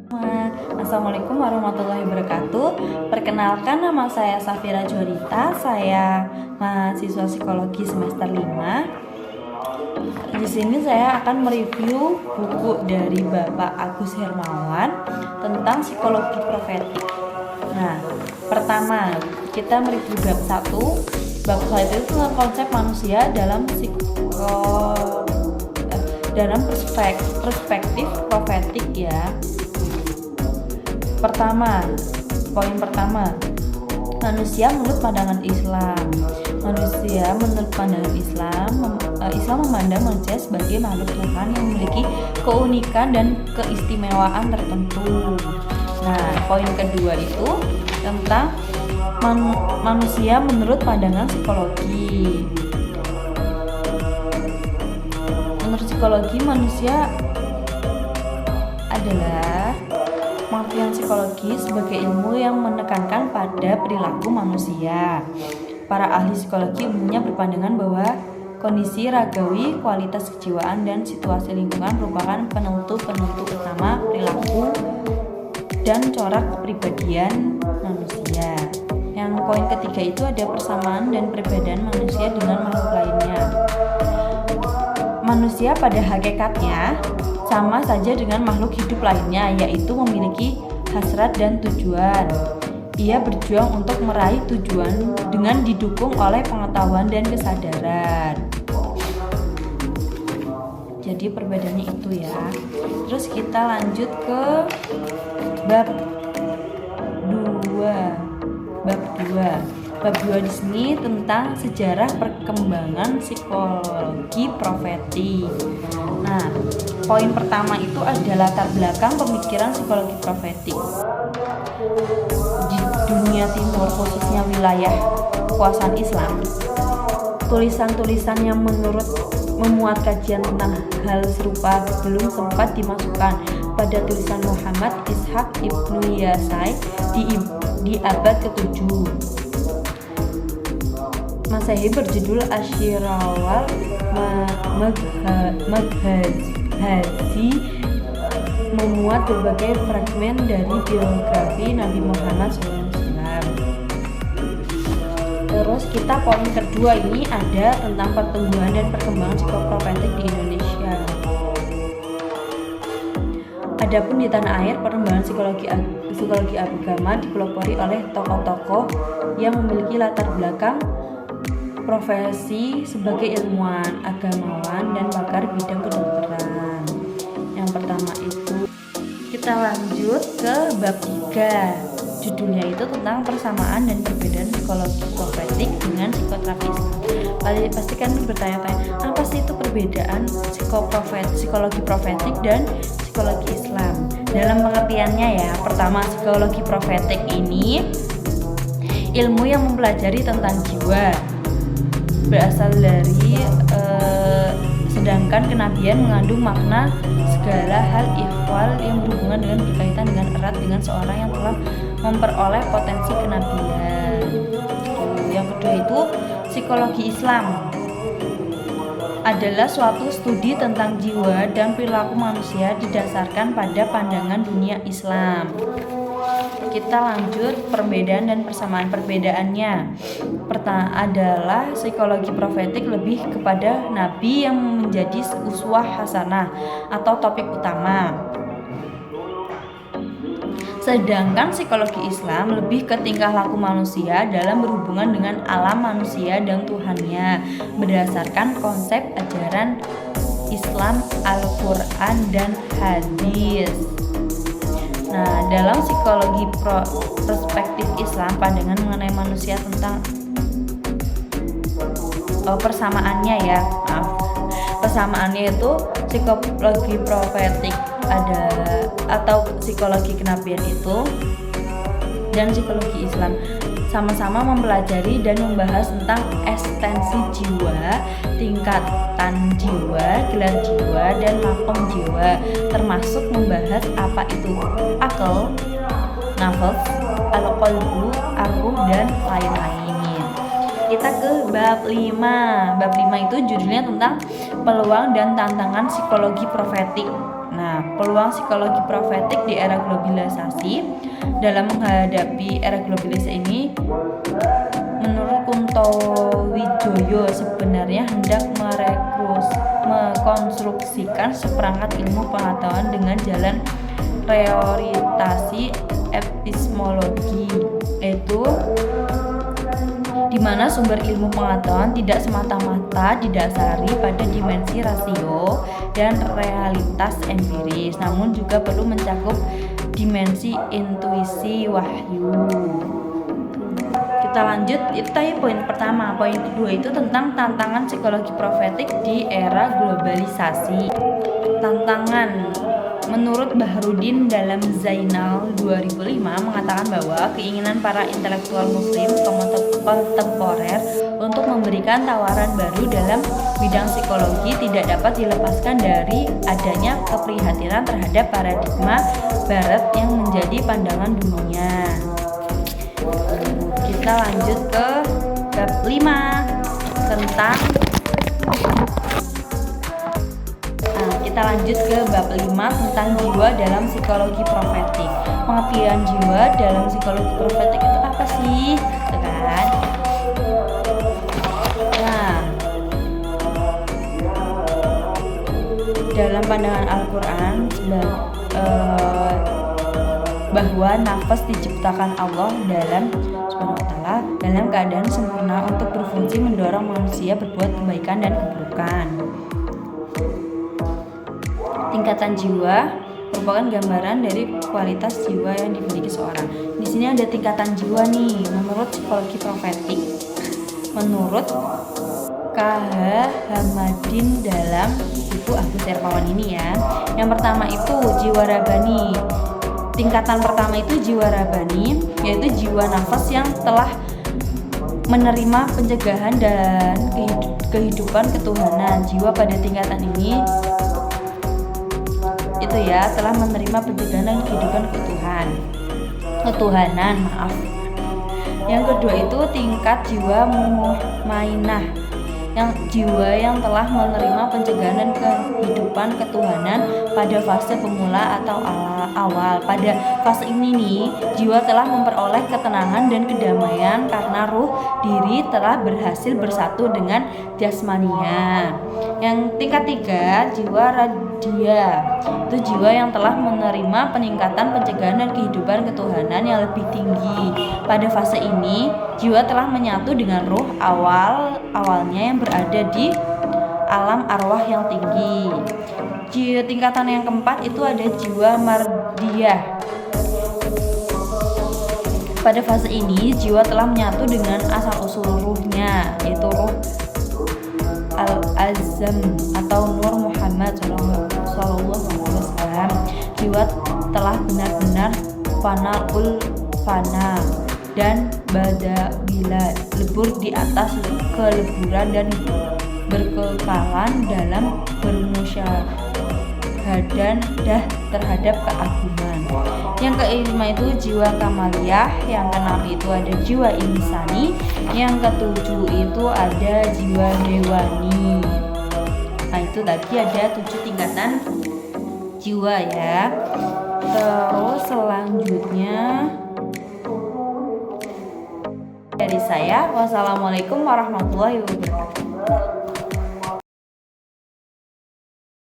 Assalamualaikum warahmatullahi wabarakatuh. Perkenalkan, nama saya Safira Jorita. Saya mahasiswa psikologi semester 5. Di sini saya akan mereview buku dari Bapak Agus Hermawan tentang psikologi profetik. Nah, pertama kita mereview bab 1. Bab 1 itu tentang konsep manusia dalam perspektif profetik ya. Poin pertama, manusia menurut pandangan Islam. Islam memandang manusia sebagai makhluk Tuhan yang memiliki keunikan dan keistimewaan tertentu. Nah, poin kedua itu tentang manusia menurut pandangan psikologi. Menurut psikologi, manusia adalah pengertian psikologi sebagai ilmu yang menekankan pada perilaku manusia. Para ahli psikologi umumnya berpandangan bahwa kondisi ragawi, kualitas kejiwaan, dan situasi lingkungan merupakan penentu utama perilaku dan corak kepribadian manusia. Yang poin ketiga itu ada persamaan dan perbedaan manusia dengan makhluk lainnya. Manusia pada hakikatnya sama saja dengan makhluk hidup lainnya, yaitu memiliki hasrat dan tujuan. Ia berjuang untuk meraih tujuan dengan didukung oleh pengetahuan dan kesadaran. Jadi perbedaannya itu ya. Terus kita lanjut ke bab 2. Bab 2 di sini tentang sejarah perkembangan psikologi profetik. Nah, poin pertama itu ada latar belakang pemikiran psikologi profetik. Di dunia timur, khususnya wilayah kekuasaan Islam, tulisan-tulisan yang memuat kajian tentang hal serupa belum sempat dimasukkan pada tulisan Muhammad Ishaq Ibnu Yasai di abad ke-7 Masehi berjudul Ashirawal Maghazi memuat berbagai fragmen dari biografi Nabi Muhammad SAW. Terus kita poin kedua ini ada tentang pertumbuhan dan perkembangan psikoprofetik di Indonesia. Adapun di tanah air, perkembangan psikologi agama dipelopori oleh tokoh-tokoh yang memiliki latar belakang profesi sebagai ilmuwan, agamawan, dan pakar bidang kedokteran. Yang pertama itu kita lanjut ke bab 3. Judulnya itu tentang persamaan dan perbedaan psikologi profetik dengan psikoterapi Islam. Pasti kan bertanya-tanya, apa sih itu perbedaan psikologi profetik dan psikologi Islam? Dalam pengertiannya ya, pertama, psikologi profetik ini ilmu yang mempelajari tentang jiwa, berasal dari sedangkan kenabian mengandung makna segala hal ihwal yang berhubungan dengan berkaitan dengan erat dengan seorang yang telah memperoleh potensi kenabian. Yang kedua itu psikologi Islam adalah suatu studi tentang jiwa dan perilaku manusia didasarkan pada pandangan dunia Islam. Kita lanjut perbedaan dan persamaan. Perbedaannya pertama adalah psikologi profetik lebih kepada nabi yang menjadi uswah hasanah atau topik utama. Sedangkan psikologi Islam lebih ke tingkah laku manusia dalam berhubungan dengan alam manusia dan Tuhannya berdasarkan konsep ajaran Islam, Al-Quran, dan hadis. Nah, dalam psikologi perspektif Islam, pandangan mengenai manusia tentang persamaannya ya, persamaannya itu psikologi profetik ada atau psikologi kenabian itu dan psikologi Islam sama-sama mempelajari dan membahas tentang esensi jiwa, tingkatan jiwa, gelar jiwa, dan makom jiwa, termasuk membahas apa itu akal, nafas, al-qalbu, arwah, dan lain-lain. Kita ke bab 5. Bab 5 itu judulnya tentang peluang dan tantangan psikologi profetik. Nah, peluang psikologi profetik di era globalisasi. Dalam menghadapi era globalisasi ini, menurut Kunto Wijoyo, sebenarnya hendak mekonstruksikan seperangkat ilmu pengetahuan dengan jalan reorientasi epistemologi, yaitu di mana sumber ilmu pengetahuan tidak semata-mata didasari pada dimensi rasio dan realitas empiris, namun juga perlu mencakup dimensi intuisi wahyu. Kita lanjut, itu tadi poin pertama. Poin kedua itu tentang tantangan psikologi profetik di era globalisasi. Tantangan, menurut Bahrudin dalam Zainal 2005 mengatakan bahwa keinginan para intelektual muslim kontemporer untuk memberikan tawaran baru dalam bidang psikologi tidak dapat dilepaskan dari adanya keprihatinan terhadap paradigma barat yang menjadi pandangan dunia. Kita lanjut ke bab 5 tentang kita lanjut ke bab 5 tentang jiwa dalam psikologi profetik. Pengertian jiwa dalam psikologi profetik itu apa sih? Gitu kan? Nah, dalam pandangan Al-Quran bahwa nafas diciptakan Allah dalam keadaan sempurna untuk berfungsi mendorong manusia berbuat kebaikan dan keburukan. Tingkatan jiwa merupakan gambaran dari kualitas jiwa yang dimiliki seorang. Di sini ada tingkatan jiwa nih, menurut psikologi profetik. Menurut K.H. Hamadin dalam buku Agus Hermawan ini ya. Yang pertama itu jiwa rabani. Tingkatan pertama itu jiwa rabani, yaitu jiwa nafas yang telah menerima pencegahan dan kehidupan ketuhanan. Jiwa pada tingkatan ini itu ya telah menerima pencegahan dan kehidupan ketuhanan. Yang kedua itu tingkat jiwa mumainah, yang jiwa yang telah menerima pencegahan dan kehidupan ketuhanan pada fase pemula atau awal. Pada fase ini nih, jiwa telah memperoleh ketenangan dan kedamaian karena ruh diri telah berhasil bersatu dengan jasmania. Yang tingkat 3, jiwa radia, itu jiwa yang telah menerima peningkatan pencegahan dan kehidupan ketuhanan yang lebih tinggi. Pada fase ini, jiwa telah menyatu dengan ruh awalnya yang berada di alam arwah yang tinggi. Tingkatan yang keempat itu ada jiwa mardiyah. Pada fase ini, jiwa telah menyatu dengan asal-usul ruhnya, yaitu ruh al-azam atau nur Muhammad SAW. Jiwa telah benar-benar fana dan badabila, lebur di atas keleburan dan berkekalan dalam bermusyahadah terhadap keagungan. Yang kelima itu jiwa kamaliyah. Yang keenam itu ada jiwa insani. Yang ketujuh itu ada jiwa dewani. Nah, itu tadi ada 7 tingkatan jiwa ya. Terus selanjutnya dari saya, wassalamualaikum warahmatullahi wabarakatuh.